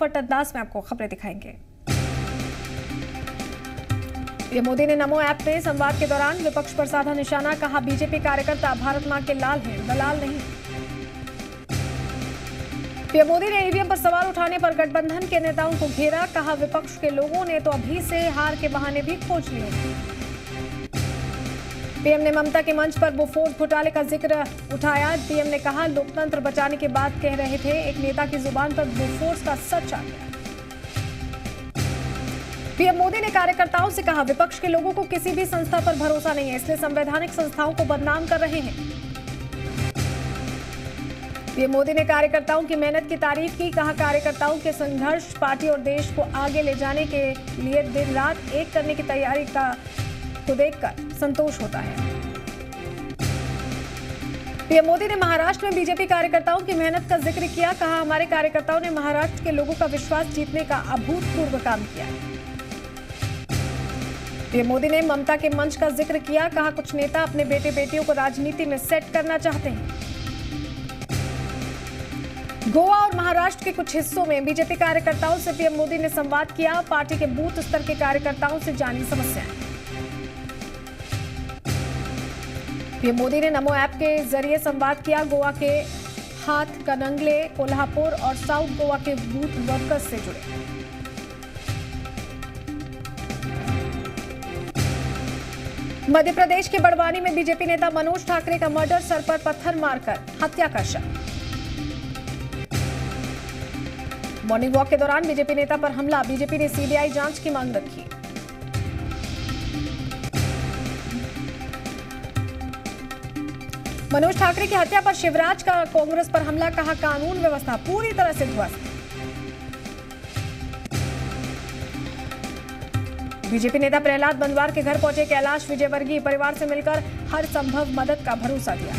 फट अंदाज में आपको खबरें दिखाएंगे। पीएम मोदी ने नमो ऐप पे संवाद के दौरान विपक्ष पर साधा निशाना, कहा बीजेपी कार्यकर्ता भारत मां के लाल हैं, दलाल नहीं। पीएम मोदी ने ईवीएम पर सवाल उठाने पर गठबंधन के नेताओं को घेरा, कहा विपक्ष के लोगों ने तो अभी से हार के बहाने भी खोज लिए। पीएम ने ममता के मंच पर बोफोर्स घोटाले का जिक्र उठाया। पीएम ने कहा लोकतंत्र बचाने की बात कह रहे थे, एक नेता की जुबान पर बोफोर्स का सच आ गया। पीएम मोदी ने कार्यकर्ताओं से कहा विपक्ष के लोगों को किसी भी संस्था पर भरोसा नहीं है, इसलिए संवैधानिक संस्थाओं को बदनाम कर रहे हैं। पीएम मोदी ने कार्यकर्ताओं की मेहनत की तारीफ की, कहा कार्यकर्ताओं के संघर्ष पार्टी और देश को आगे ले जाने के लिए दिन रात एक करने की तैयारी को देखकर संतोष होता है। पीएम मोदी ने महाराष्ट्र में बीजेपी कार्यकर्ताओं की मेहनत का जिक्र किया, कहा हमारे कार्यकर्ताओं ने महाराष्ट्र के लोगों का विश्वास जीतने का अभूतपूर्व काम किया। पीएम मोदी ने ममता के मंच का जिक्र किया, कहा कुछ नेता अपने बेटे बेटियों को राजनीति में सेट करना चाहते हैं। गोवा और महाराष्ट्र के कुछ हिस्सों में बीजेपी कार्यकर्ताओं से पीएम मोदी ने संवाद किया, पार्टी के बूथ स्तर के कार्यकर्ताओं से जानी समस्याएं। पीएम मोदी ने नमो ऐप के जरिए संवाद किया, गोवा के हाथ कनंगले, कोल्हापुर और साउथ गोवा के बूथ वर्कर्स से जुड़े। मध्य प्रदेश के बड़वानी में बीजेपी नेता मनोज ठाकरे का मर्डर, सर पर पत्थर मारकर हत्या का शक। मॉर्निंग वॉक के दौरान बीजेपी नेता पर हमला, बीजेपी ने सीबीआई जांच की मांग रखी। मनोज ठाकरे की हत्या पर शिवराज का कांग्रेस पर हमला, कहा कानून व्यवस्था पूरी तरह से ध्वस्त। बीजेपी नेता प्रहलाद बंदवार के घर पहुंचे कैलाश विजयवर्गीय, परिवार से मिलकर हर संभव मदद का भरोसा दिया।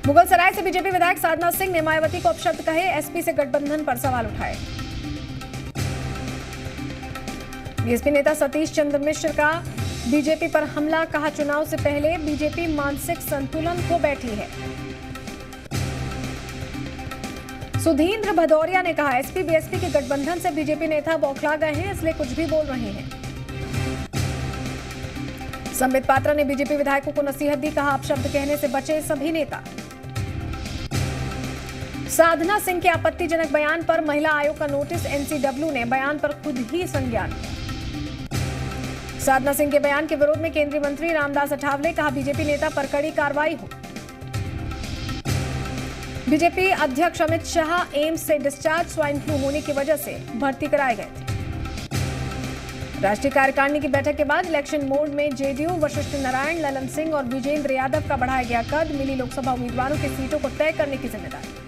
मुगलसराय से बीजेपी विधायक साधना सिंह ने मायावती को अपशब्द कहे, एसपी से गठबंधन पर सवाल उठाए। बीएसपी नेता सतीश चंद्र मिश्र का बीजेपी पर हमला, कहा चुनाव से पहले बीजेपी मानसिक संतुलन खो बैठी है। सुधींद्र भदौरिया ने कहा एसपी बीएसपी के गठबंधन से बीजेपी नेता बौखला गए हैं, इसलिए कुछ भी बोल रहे हैं। संबित पात्रा ने बीजेपी विधायकों को नसीहत दी, कहा अपशब्द कहने से बचे सभी नेता। साधना सिंह के आपत्तिजनक बयान पर महिला आयोग का नोटिस, एनसीडब्ल्यू ने बयान पर खुद ही संज्ञान लिया। साधना सिंह के बयान के विरोध में केंद्रीय मंत्री रामदास अठावले, कहा बीजेपी नेता पर कड़ी कार्रवाई हो। बीजेपी अध्यक्ष अमित शाह एम्स से डिस्चार्ज, स्वाइन फ्लू होने की वजह से भर्ती कराए गए थे। राष्ट्रीय कार्यकारिणी की बैठक के बाद इलेक्शन मोड में जेडीयू, वशिष्ठ नारायण, ललन सिंह और विजेंद्र यादव का बढ़ाया गया कद, मिली लोकसभा उम्मीदवारों की सीटों को तय करने की जिम्मेदारी।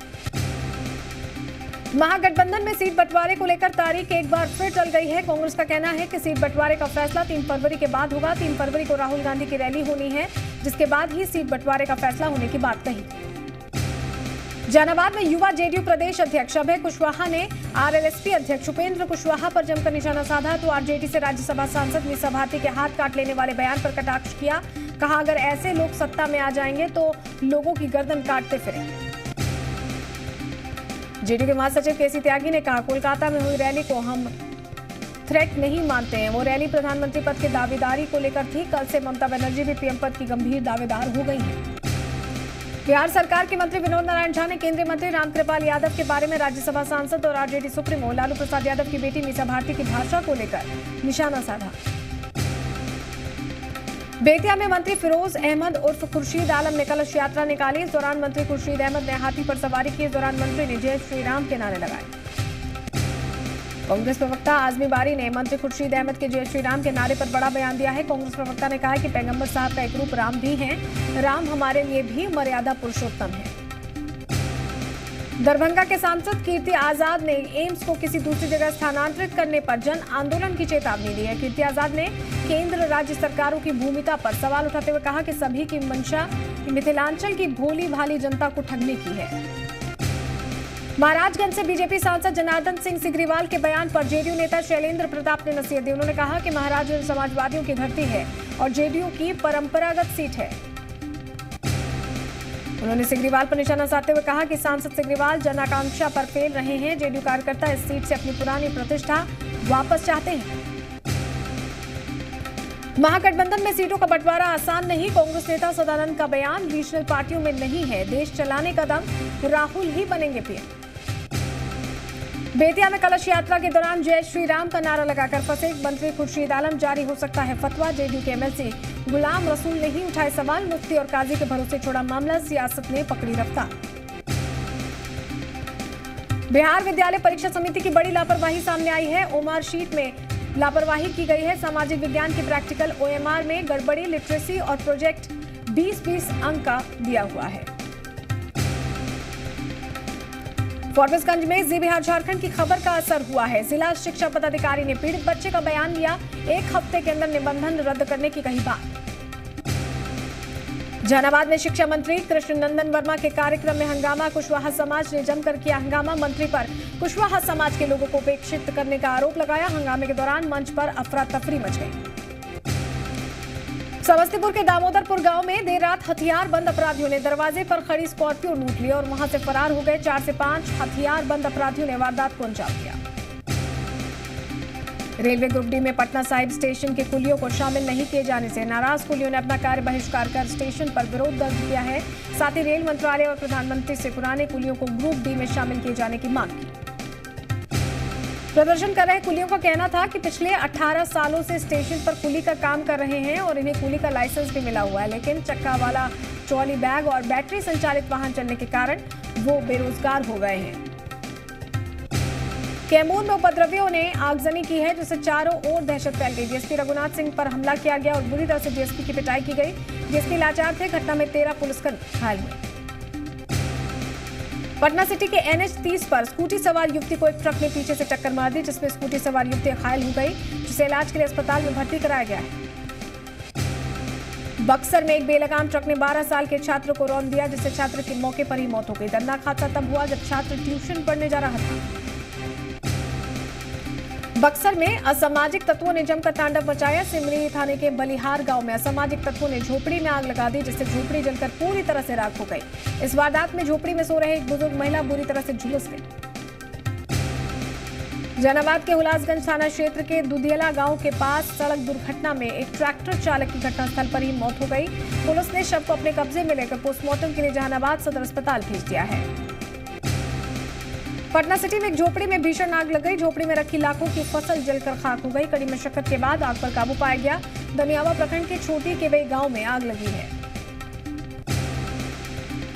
महागठबंधन में सीट बंटवारे को लेकर तारीख एक बार फिर टल गई है। कांग्रेस का कहना है कि सीट बंटवारे का फैसला 3 फरवरी के बाद होगा। 3 फरवरी को राहुल गांधी की रैली होनी है, जिसके बाद ही सीट बंटवारे का फैसला होने की बात कही। जहानाबाद में युवा जेडीयू प्रदेश अध्यक्ष अभय कुशवाहा ने आरएलएसपी अध्यक्ष उपेंद्र कुशवाहा पर जमकर निशाना साधा, तो आरजेडी से राज्यसभा सांसद मीसा भारती के हाथ काट लेने वाले बयान पर कटाक्ष किया। कहा अगर ऐसे लोग सत्ता में आ जाएंगे तो लोगों की गर्दन काटते फिरेंगे। जेडीयू के महासचिव केसी त्यागी ने कहा कोलकाता में हुई रैली को हम थ्रेट नहीं मानते हैं, वो रैली प्रधानमंत्री पद की दावेदारी को लेकर थी। कल से ममता बनर्जी भी पीएम पद की गंभीर दावेदार हो गई हैं। बिहार सरकार के मंत्री विनोद नारायण झा ने केंद्रीय मंत्री रामकृपाल यादव के बारे में राज्यसभा सांसद और आरजेडी सुप्रीमो लालू प्रसाद यादव की बेटी मीसा भारती की भाषा को लेकर निशाना साधा। बेतिया में मंत्री फिरोज अहमद उर्फ खुर्शीद आलम ने कलश यात्रा निकाली। इस दौरान मंत्री खुर्शीद अहमद ने हाथी पर सवारी की। इस दौरान मंत्री ने जय श्री राम के नारे लगाए। कांग्रेस प्रवक्ता आजमी बारी ने मंत्री खुर्शीद अहमद के जय श्री राम के नारे पर बड़ा बयान दिया है। कांग्रेस प्रवक्ता ने कहा कि पैगंबर साहब का एक रूप राम भी है, राम हमारे लिए भी मर्यादा पुरुषोत्तम है। दरभंगा के सांसद कीर्ति आजाद ने एम्स को किसी दूसरी जगह स्थानांतरित करने पर जन आंदोलन की चेतावनी दी है। कीर्ति आजाद ने केंद्र राज्य सरकारों की भूमिका पर सवाल उठाते हुए कहा कि सभी की मंशा मिथिलांचल की भोली भाली जनता को ठगने की है। महाराजगंज से बीजेपी सांसद जनार्दन सिंह सिग्रीवाल के बयान पर जेडीयू नेता शैलेंद्र प्रताप ने नसीहत दी। उन्होंने कहा कि महाराजगंज समाजवादियों की धरती है और जेडीयू की परंपरागत सीट है। उन्होंने सिग्रीवाल पर निशाना साधते हुए कहा कि सांसद सिग्रीवाल जन आकांक्षा पर फेल रहे हैं। जेडीयू कार्यकर्ता इस सीट से अपनी पुरानी प्रतिष्ठा वापस चाहते हैं। महागठबंधन में सीटों का बंटवारा आसान नहीं, कांग्रेस नेता सदानंद का बयान। रीजनल पार्टियों में नहीं है देश चलाने का दम, राहुल ही बनेंगे पीएम। बेतिया में कलश यात्रा के दौरान जय श्री राम का नारा लगाकर फंसे मंत्री खुर्शीद आलम, जारी हो सकता है फतवा। जेडीयू के एमएलसी गुलाम रसूल ने ही उठाए सवाल, मुफ्ती और काजी के भरोसे छोड़ा मामला, सियासत ने पकड़ी रफ्तार। बिहार विद्यालय परीक्षा समिति की बड़ी लापरवाही सामने आई है। ओएमआर शीट में लापरवाही की गई है। सामाजिक विज्ञान की प्रैक्टिकल ओएमआर में गड़बड़ी, लिटरेसी और प्रोजेक्ट 20-20 अंक का दिया हुआ है। फॉरबिसगंज में जी बिहार झारखंड की खबर का असर हुआ है। जिला शिक्षा पदाधिकारी ने पीड़ित बच्चे का बयान लिया, 1 हफ्ते के अंदर निबंधन रद्द करने की कही बात। जहानाबाद में शिक्षा मंत्री कृष्ण नंदन वर्मा के कार्यक्रम में हंगामा, कुशवाहा समाज ने जमकर किया हंगामा। मंत्री पर कुशवाहा समाज के लोगों को उपेक्षित करने का आरोप लगाया। हंगामे के दौरान मंच पर अफरा तफरी मच गई। समस्तीपुर के दामोदरपुर गांव में देर रात हथियार बंद अपराधियों ने दरवाजे पर खड़ी स्कॉर्पियो लूट ली और वहां से फरार हो गए। 4 से 5 हथियार बंद अपराधियों ने वारदात को अंजाम दिया। रेलवे ग्रुप डी में पटना साहिब स्टेशन के कुलियों को शामिल नहीं किए जाने से नाराज कुलियों ने अपना कार्य बहिष्कार कर स्टेशन पर विरोध दर्ज किया है। साथ ही रेल मंत्रालय और प्रधानमंत्री से पुराने कुलियों को ग्रुप डी में शामिल किए जाने की मांग की। प्रदर्शन कर रहे कुलियों का कहना था कि पिछले 18 सालों से स्टेशन पर कुली का काम कर रहे हैं और इन्हें कुली का लाइसेंस भी मिला हुआ है, लेकिन चक्का वाला ट्रॉली बैग और बैटरी संचालित वाहन चलने के कारण वो बेरोजगार हो गए हैं। कैमूर में उपद्रवियों ने आगजनी की है, जिससे चारों ओर दहशत फैल गई। डीएसपी रघुनाथ सिंह पर हमला किया गया और बुरी तरह से डीएसपी की पिटाई की गई। डीएसपी लाचार थे। घटना में 13 पुलिसकर्मी घायल हुए। पटना सिटी के NH 30 पर स्कूटी सवार युवती को एक ट्रक ने पीछे से टक्कर मार दी, जिसमें स्कूटी सवार युवती घायल हो गई, जिसे इलाज के लिए अस्पताल में भर्ती कराया गया है। बक्सर में एक बेलगाम ट्रक ने 12 साल के छात्र को रौंद दिया, जिससे छात्र की मौके पर ही मौत हो गई। दर्दनाक हादसा तब हुआ जब छात्र ट्यूशन पढ़ने जा रहा था। बक्सर में असामाजिक तत्वों ने जमकर तांडव मचाया। सिमरी थाने के बलिहार गांव में असामाजिक तत्वों ने झोपड़ी में आग लगा दी, जिससे झोपड़ी जलकर पूरी तरह से राख हो गई। इस वारदात में झोपड़ी में सो रहे एक बुजुर्ग महिला बुरी तरह से झुलस गई। जहानाबाद के हुलासगंज थाना क्षेत्र के दुधियला गांव के पास सड़क दुर्घटना में एक ट्रैक्टर चालक की घटनास्थल पर ही मौत हो गई। पुलिस ने शव को अपने कब्जे में लेकर पोस्टमार्टम के लिए जहानाबाद सदर अस्पताल भेज दिया है। पटना सिटी में एक झोपड़ी में भीषण आग लग गई। झोपड़ी में रखी लाखों की फसल जलकर खाक हो गई। कड़ी मशक्कत के बाद आग पर काबू पाया गया। दनियावा प्रखंड के छोटी केवई गांव में आग लगी है।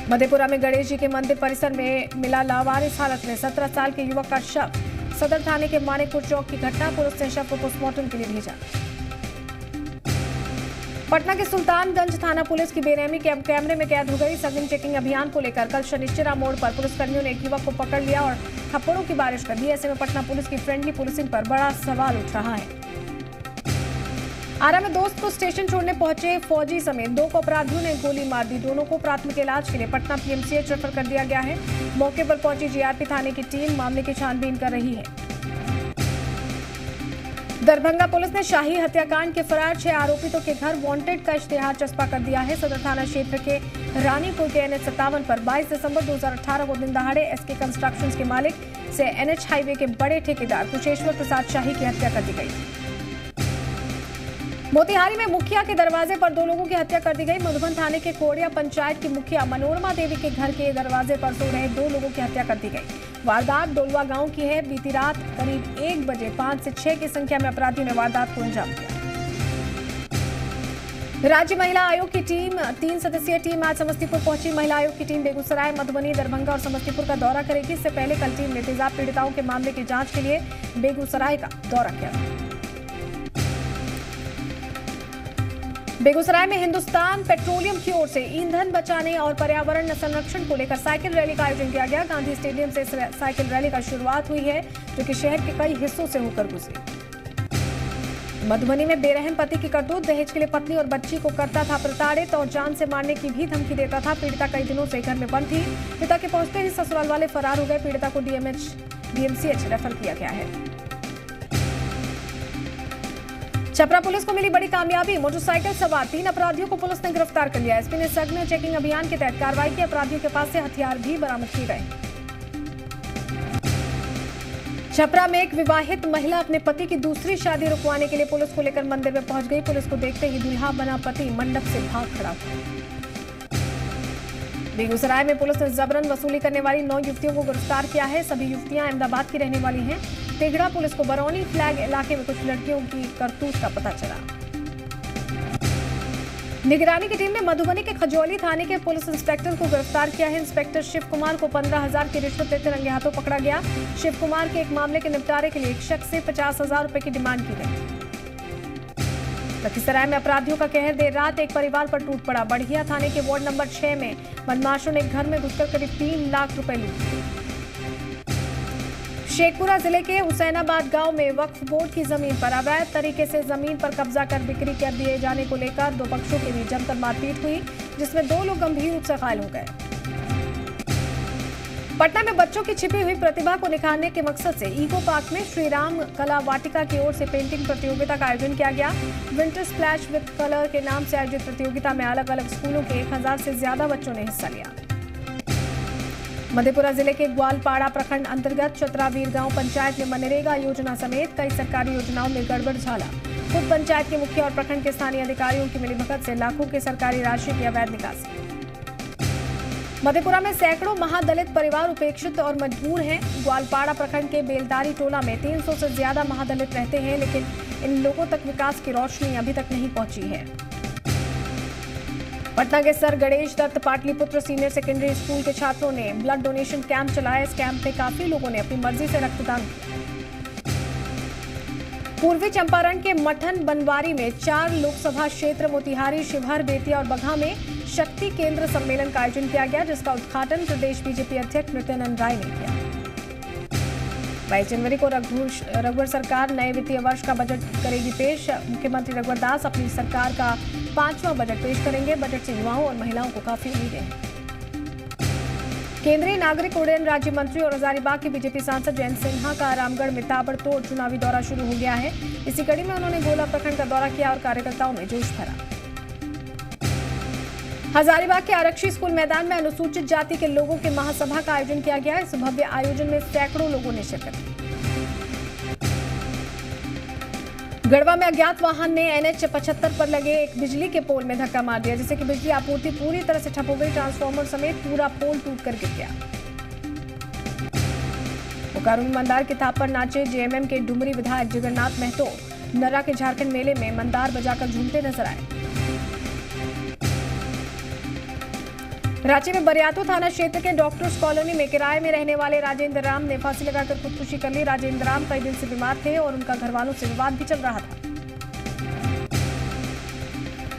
मधेपुरा में गणेश जी के मंदिर परिसर में मिला लावारिस हालत में 17 साल के युवक का शव। सदर थाने के मानिकपुर चौक की घटना। पुलिस ने शव को पोस्टमार्टम के लिए भेजा। पटना के सुल्तानगंज थाना पुलिस की बेरहमी के अब कैमरे में कैद हो गई। सघन चेकिंग अभियान को लेकर कल शनिश्चिरा मोड़ पर पुलिसकर्मियों ने एक युवक को पकड़ लिया और थप्पड़ों की बारिश कर दी। ऐसे में पटना पुलिस की फ्रेंडली पुलिसिंग पर बड़ा सवाल उठ रहा है। आरा में दोस्त को स्टेशन छोड़ने पहुंचे फौजी समेत 2 को अपराधियों ने गोली मार दी। दोनों को प्राथमिक इलाज के लिए पटना PMCH रेफर कर दिया गया है। मौके पर पहुंची GRP थाने की टीम मामले की छानबीन कर रही है। दरभंगा पुलिस ने शाही हत्याकांड के फरार 6 आरोपितों के घर वांटेड का इश्तेहार चस्पा कर दिया है। सदर थाना क्षेत्र के रानीपुर के NH 57 पर 22 दिसंबर 2018 को दिन दहाड़े SK कंस्ट्रक्शंस के मालिक से NH हाईवे के बड़े ठेकेदार कुशेश्वर प्रसाद शाही की हत्या कर दी गई। मोतिहारी में मुखिया के दरवाजे पर 2 लोगों की हत्या कर दी गई। मधुबन थाने के कोड़िया पंचायत की मुखिया मनोरमा देवी के घर के दरवाजे पर सो रहे 2 लोगों की हत्या कर दी गई। वारदात डोलवा गांव की है। बीती रात करीब 1 बजे 5 से 6 की संख्या में अपराधियों ने वारदात को अंजाम दिया। राज्य महिला आयोग की टीम 3 सदस्यीय टीम आज समस्तीपुर पहुंची। महिला आयोग की टीम बेगूसराय, मधुबनी, दरभंगा और समस्तीपुर का दौरा करेगी। इससे पहले कल टीम ने तेजाब पीड़िताओं के मामले की जांच के लिए बेगूसराय का दौरा किया। बेगूसराय में हिंदुस्तान पेट्रोलियम की ओर से ईंधन बचाने और पर्यावरण संरक्षण को लेकर साइकिल रैली का आयोजन किया गया। गांधी स्टेडियम से साइकिल रैली का शुरुआत हुई है, जो कि शहर के कई हिस्सों से होकर गुजरी। मधुबनी में बेरहम पति की करतूत, दहेज के लिए पत्नी और बच्ची को करता था प्रताड़ित और जान से मारने की भी धमकी देता था। पीड़िता कई दिनों से घर में बंद थी। पिता के पहुंचते ही ससुराल वाले फरार हो गए। पीड़िता को DMCH रेफर किया गया है। छपरा पुलिस को मिली बड़ी कामयाबी, मोटरसाइकिल सवार 3 अपराधियों को पुलिस ने गिरफ्तार कर लिया। एसपी ने सघन चेकिंग अभियान के तहत कार्रवाई की। अपराधियों के पास से हथियार भी बरामद किए गए। छपरा में एक विवाहित महिला अपने पति की दूसरी शादी रुकवाने के लिए पुलिस को लेकर मंदिर में पहुंच गई। पुलिस को देखते ही दूल्हा बना पति मंडप से भाग खड़ा हुआ। बेगूसराय में पुलिस ने जबरन वसूली करने वाली 9 युवतियों को गिरफ्तार किया है। सभी युवतियां अहमदाबाद की रहने वाली हैं। तेघड़ा पुलिस को बरौनी फ्लैग इलाके में कुछ लड़कियों की करतूत का पता चला। निगरानी की टीम ने मधुबनी के खजौली थाने के पुलिस इंस्पेक्टर को गिरफ्तार किया है। इंस्पेक्टर शिव कुमार को 15,000 की रिश्वत लेते रंगे हाथों पकड़ा गया। शिव कुमार के एक मामले के निपटारे के लिए एक शख्स से 50,000 रुपए की डिमांड की गई। लखीसराय में अपराधियों का कहर, देर रात एक परिवार पर टूट पड़ा। बढ़िया थाने के वार्ड नंबर 6 में बदमाशों ने घर में घुसकर करीब 3 लाख रुपए लूट लिए। शेखपुरा जिले के हुसैनाबाद गांव में वक्फ बोर्ड की जमीन पर अवैध तरीके से जमीन पर कब्जा कर बिक्री कर दिए जाने को लेकर 2 पक्षों के बीच जमकर मारपीट हुई, जिसमें 2 लोग गंभीर रूप से घायल हो गए। पटना में बच्चों की छिपी हुई प्रतिभा को निखारने के मकसद से इको पार्क में श्री राम कला वाटिका की ओर से पेंटिंग प्रतियोगिता का आयोजन किया गया। विंटर स्प्लैश विद कलर के नाम से आयोजित प्रतियोगिता में अलग अलग स्कूलों के 1000 से ज्यादा बच्चों ने हिस्सा लिया। मधेपुरा जिले के ग्वालपाड़ा प्रखंड अंतर्गत चतरावीर गांव पंचायत में मनरेगा योजना समेत कई सरकारी योजनाओं में गड़बड़ झाला। खुद पंचायत के मुखिया और प्रखंड के स्थानीय अधिकारियों की मिलीभगत से लाखों की सरकारी राशि की अवैध निकासी। मधेपुरा में सैकड़ों महादलित परिवार उपेक्षित और मजबूर हैं। ग्वालपाड़ा प्रखंड के बेलदारी टोला में 300 से ज्यादा महादलित रहते हैं, लेकिन इन लोगों तक विकास की रोशनी अभी तक नहीं पहुंची है। पटना के sir Ganesh Dutt Pataliputra senior secondary school के छात्रों ने ब्लड डोनेशन कैंप चलाया। इस कैंप में काफी लोगों ने अपनी मर्जी से रक्तदान किया। पूर्वी चंपारण के मठन बनवारी में 4 लोकसभा क्षेत्र मोतिहारी, शिवहर, बेतिया और बगहा में शक्ति केंद्र सम्मेलन का आयोजन किया गया, जिसका उद्घाटन प्रदेश बीजेपी अध्यक्ष नित्यानंद राय ने किया। 22 जनवरी को रघुवर सरकार नए वित्तीय वर्ष का बजट करेगी पेश। मुख्यमंत्री रघुवर दास अपनी सरकार का 5वां बजट पेश करेंगे। बजट से युवाओं और महिलाओं को काफी उम्मीदें हैं। केंद्रीय नागरिक उड्डयन राज्य मंत्री और हजारीबाग के बीजेपी सांसद जयंत सिन्हा का रामगढ़ में ताबड़तोड़ चुनावी दौरा शुरू हो गया है। इसी कड़ी में उन्होंने गोला प्रखंड का दौरा किया और कार्यकर्ताओं में जोश भरा। हजारीबाग के आरक्षी स्कूल मैदान में अनुसूचित जाति के लोगों के महासभा का आयोजन किया गया। इस भव्य आयोजन में सैकड़ों लोगों ने शिरकत की। गढ़वा में अज्ञात वाहन ने NH 75 पर लगे एक बिजली के पोल में धक्का मार दिया, जिससे कि बिजली आपूर्ति पूरी तरह से ठप हो गई। ट्रांसफार्मर समेत पूरा पोल टूटकर गिर गया। बोकारो में मंदार की थाप पर नाचे JMM के डुमरी विधायक जगन्नाथ महतो नर्रा के झारखंड मेले में मंदार बजाकर झूमते नजर आए। रांची में बरियातू थाना क्षेत्र के डॉक्टर्स कॉलोनी में किराए में रहने वाले राजेंद्र राम ने फांसी लगाकर खुदकुशी कर ली। राजेंद्र राम कई दिन से बीमार थे और उनका घरवालों से विवाद भी चल रहा था।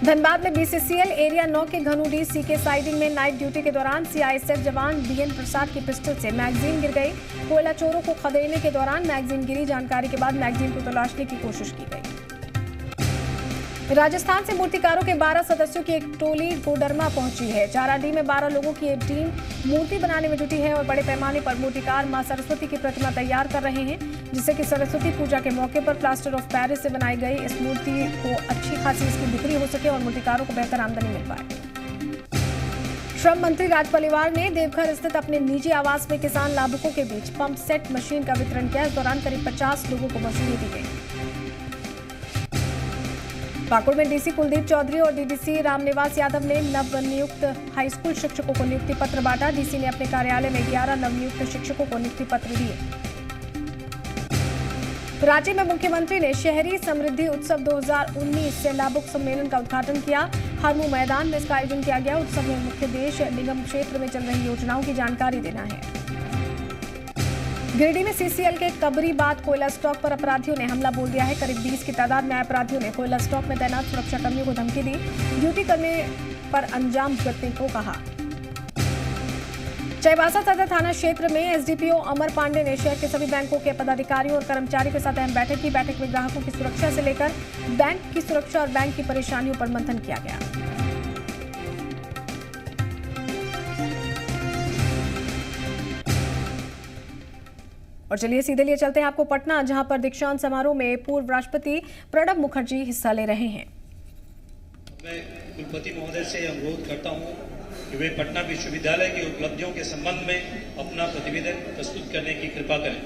धनबाद में BCCL एरिया 9 के घनुडी सीके साइडिंग में नाइट ड्यूटी के दौरान CISF जवान DN प्रसाद की पिस्टल से मैगजीन गिर गई। कोयला चोरों को खदेड़ने के दौरान मैगजीन गिरी। जानकारी के बाद मैगजीन को तलाशने की कोशिश की गई। राजस्थान से मूर्तिकारों के 12 सदस्यों की एक टोली कोडरमा पहुंची है। चाराडी में 12 लोगों की एक टीम मूर्ति बनाने में जुटी है और बड़े पैमाने पर मूर्तिकार मां सरस्वती की प्रतिमा तैयार कर रहे हैं, जिससे कि सरस्वती पूजा के मौके पर प्लास्टर ऑफ पेरिस से बनाई गई इस मूर्ति को अच्छी खासी इसकी बिक्री हो सके और मूर्तिकारों को बेहतर आमदनी मिल पाए। श्रम मंत्री राज पलिवार ने देवघर स्थित अपने निजी आवास में किसान लाभुकों के बीच पंप सेट मशीन का वितरण किया। इस दौरान करीब 50 लोगों को मशीनें दी गई। पाकुड़ में DC कुलदीप चौधरी और DDC रामनिवास यादव ने नवनियुक्त हाईस्कूल शिक्षकों को नियुक्ति पत्र बांटा। DC ने अपने कार्यालय में 11 नवनियुक्त शिक्षकों को नियुक्ति पत्र दिए। रांची में मुख्यमंत्री ने शहरी समृद्धि उत्सव 2019 से लाभुक सम्मेलन का उद्घाटन किया। हरमू मैदान में इसका आयोजन किया गया। उत्सव में मुख्य उद्देश्य निगम क्षेत्र में चल रही योजनाओं की जानकारी देना है। गिरिडीह में CCL के कबरीबाद कोयला स्टॉक पर अपराधियों ने हमला बोल दिया है। करीब 20 की तादाद में अपराधियों ने कोयला स्टॉक में तैनात सुरक्षा कर्मियों को धमकी दी, ड्यूटी करने पर अंजाम भुगतने को कहा। चाईबासा सदर थाना क्षेत्र में SDPO अमर पांडे ने शहर के सभी बैंकों के पदाधिकारियों और कर्मचारियों के साथ अहम बैठक की। बैठक में ग्राहकों की सुरक्षा से लेकर बैंक की सुरक्षा और बैंक की परेशानियों पर मंथन किया गया। और चलिए सीधे लिए चलते हैं आपको पटना, जहां पर दीक्षांत समारोह में पूर्व राष्ट्रपति प्रणब मुखर्जी हिस्सा ले रहे हैं। मैं कुलपति महोदय से अनुरोध करता हूं कि वे पटना विश्वविद्यालय की उपलब्धियों के संबंध में अपना प्रतिवेदन प्रस्तुत करने की कृपा करें।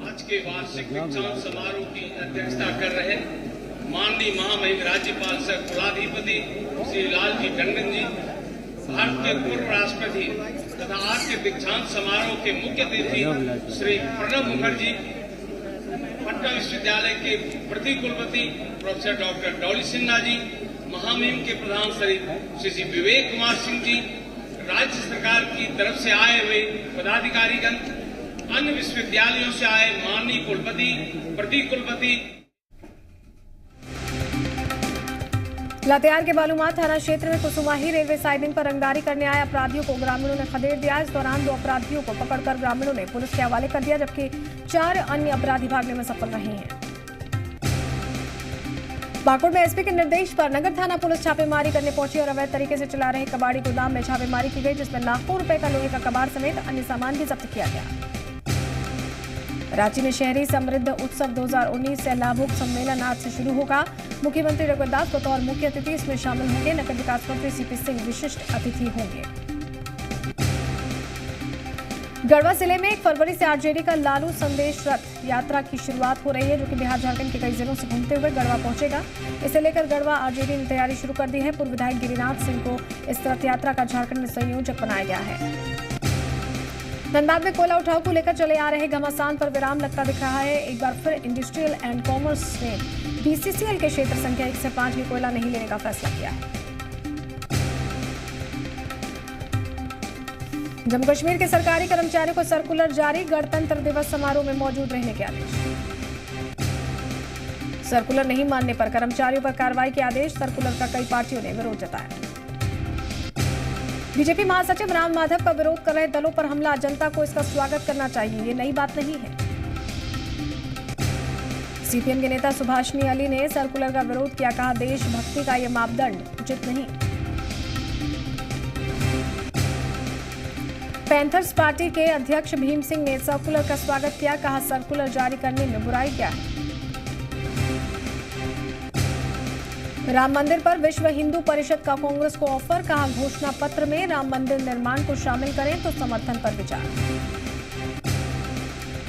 आज के वार्षिक दीक्षांत समारोह की अध्यक्षता कर रहे माननीय महामहिम राज्यपाल सह कुलाधिपति श्री लालजी टंडन जी, भारत के पूर्व राष्ट्रपति तथा आज के दीक्षांत समारोह के मुख्य अतिथि श्री प्रणब मुखर्जी, पटना विश्वविद्यालय के प्रति कुलपति प्रोफेसर डॉक्टर डॉली सिन्हा जी, महामहिम के प्रधान श्री विवेक कुमार सिंह जी, राज्य सरकार की तरफ से आए हुए पदाधिकारीगण, अन्य विश्वविद्यालयों से आए माननीय कुलपति, प्रति कुलपति। लातेहार के बालूमाथ थाना क्षेत्र में कुसुमाही रेलवे साइडिंग पर रंगदारी करने आए अपराधियों को ग्रामीणों ने खदेड़ दिया। इस दौरान 2 अपराधियों को पकड़कर ग्रामीणों ने पुलिस के हवाले कर दिया, जबकि 4 अन्य अपराधी भागने में सफल रहे हैं। पाकुड़ में एसपी के निर्देश पर नगर थाना पुलिस छापेमारी करने पहुंची और अवैध तरीके से चला रहे कबाड़ी गोदाम में छापेमारी की गई, जिसमें लाखों रुपए का लोहे का कबाड़ समेत अन्य सामान भी जब्त किया गया। रांची में शहरी समृद्ध उत्सव 2019 से लाभुक सम्मेलन आज से शुरू होगा। मुख्यमंत्री रघुवर दास बतौर मुख्य अतिथि इसमें शामिल होंगे। नगर विकास मंत्री सीपी सिंह विशिष्ट अतिथि होंगे। गढ़वा जिले में 1 फरवरी से आरजेडी का लालू संदेश रथ यात्रा की शुरुआत हो रही है, जो कि बिहार झारखंड के कई जिलों से घूमते हुए गढ़वा पहुंचेगा। इसे लेकर गढ़वा आरजेडी ने तैयारी शुरू कर दी है। पूर्व विधायक गिरिनाथ सिंह को इस रथ यात्रा का झारखंड में संयोजक बनाया गया है। धनबाद में कोयला उठाव को लेकर चले आ रहे घमासान पर विराम लगता दिख रहा है। एक बार फिर इंडस्ट्रियल एंड कॉमर्स ने बीसीसीएल के क्षेत्र संख्या 1 से 5 में कोयला नहीं लेने का फैसला किया है। जम्मू कश्मीर के सरकारी कर्मचारियों को सर्कुलर जारी, गणतंत्र दिवस समारोह में मौजूद रहने के आदेश। सर्कुलर नहीं मानने पर कर्मचारियों पर कार्रवाई के आदेश। सर्कुलर का कई पार्टियों ने विरोध जताया। बीजेपी महासचिव राम माधव का विरोध कर रहे दलों पर हमला, जनता को इसका स्वागत करना चाहिए, ये नई बात नहीं है। सीपीएम के नेता सुभाषिनी अली ने सर्कुलर का विरोध किया, कहा देशभक्ति का यह मापदंड उचित नहीं। पैंथर्स पार्टी के अध्यक्ष भीम सिंह ने सर्कुलर का स्वागत किया, कहा सर्कुलर जारी करने में बुराई क्या है। राम मंदिर पर विश्व हिंदू परिषद का कांग्रेस को ऑफर, कहा घोषणा पत्र में राम मंदिर निर्माण को शामिल करें तो समर्थन पर विचार।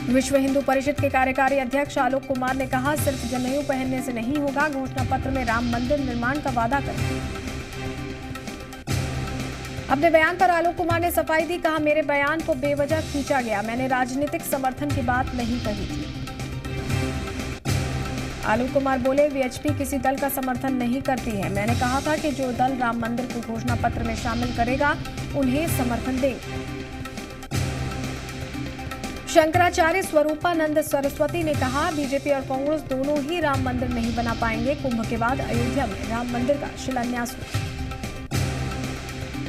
विश्व हिंदू परिषद के कार्यकारी अध्यक्ष आलोक कुमार ने कहा सिर्फ जनेऊ पहनने से नहीं होगा, घोषणा पत्र में राम मंदिर निर्माण का वादा करें। अपने बयान पर आलोक कुमार ने सफाई दी, कहा मेरे बयान को बेवजह खींचा गया, मैंने राजनीतिक समर्थन की बात नहीं कही थी। आलोक कुमार बोले वीएचपी किसी दल का समर्थन नहीं करती है, मैंने कहा था कि जो दल राम मंदिर को घोषणा पत्र में शामिल करेगा उन्हें समर्थन देंगे। शंकराचार्य स्वरूपानंद सरस्वती ने कहा बीजेपी और कांग्रेस दोनों ही राम मंदिर नहीं बना पाएंगे, कुंभ के बाद अयोध्या में राम मंदिर का शिलान्यास हुआ।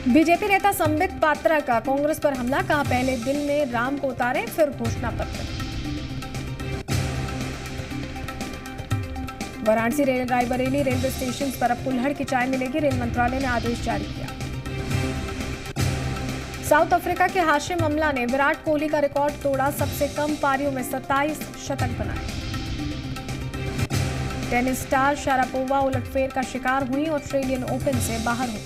बीजेपी नेता संबित पात्रा का कांग्रेस पर हमला, कहा पहले दिल में राम को उतारे फिर घोषणा पत्र। वाराणसी रायबरेली रेलवे स्टेशन पर अब कुल्हड़ की चाय मिलेगी, रेल मंत्रालय ने आदेश जारी किया। साउथ अफ्रीका के हाशिम अमला ने विराट कोहली का रिकॉर्ड तोड़ा, सबसे कम पारियों में 27 शतक बनाए। टेनिस स्टार शारापोवा उलटफेर का शिकार हुई, ऑस्ट्रेलियन ओपन से बाहर हुई।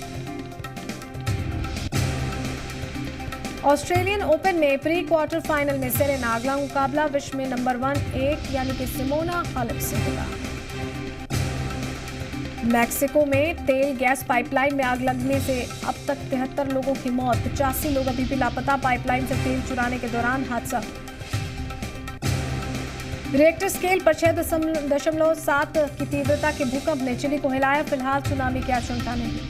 ऑस्ट्रेलियन ओपन में प्री क्वार्टर फाइनल में सेरेना अगला मुकाबला विश्व में नंबर 1 यानी कि सिमोना हालेप से होगा। मैक्सिको में तेल गैस पाइपलाइन में आग लगने से अब तक 73 लोगों की मौत, 85 लोग अभी भी लापता। पाइपलाइन से तेल चुराने के दौरान हादसा। रिएक्टर स्केल पर 6.7 की तीव्रता के भूकंप ने चिली को हिलाया, फिलहाल सुनामी की आशंका नहीं।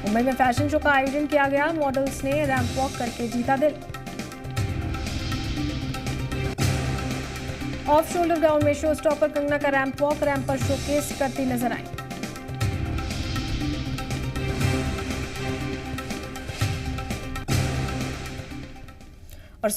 मुंबई में फैशन शो का आयोजन किया गया, मॉडल्स ने रैंप वॉक करके जीता दिल। ऑफ शोल्डर गाउन में शो स्टॉपर कंगना का रैंप वॉक, रैंप पर शोकेस करती नजर आई। और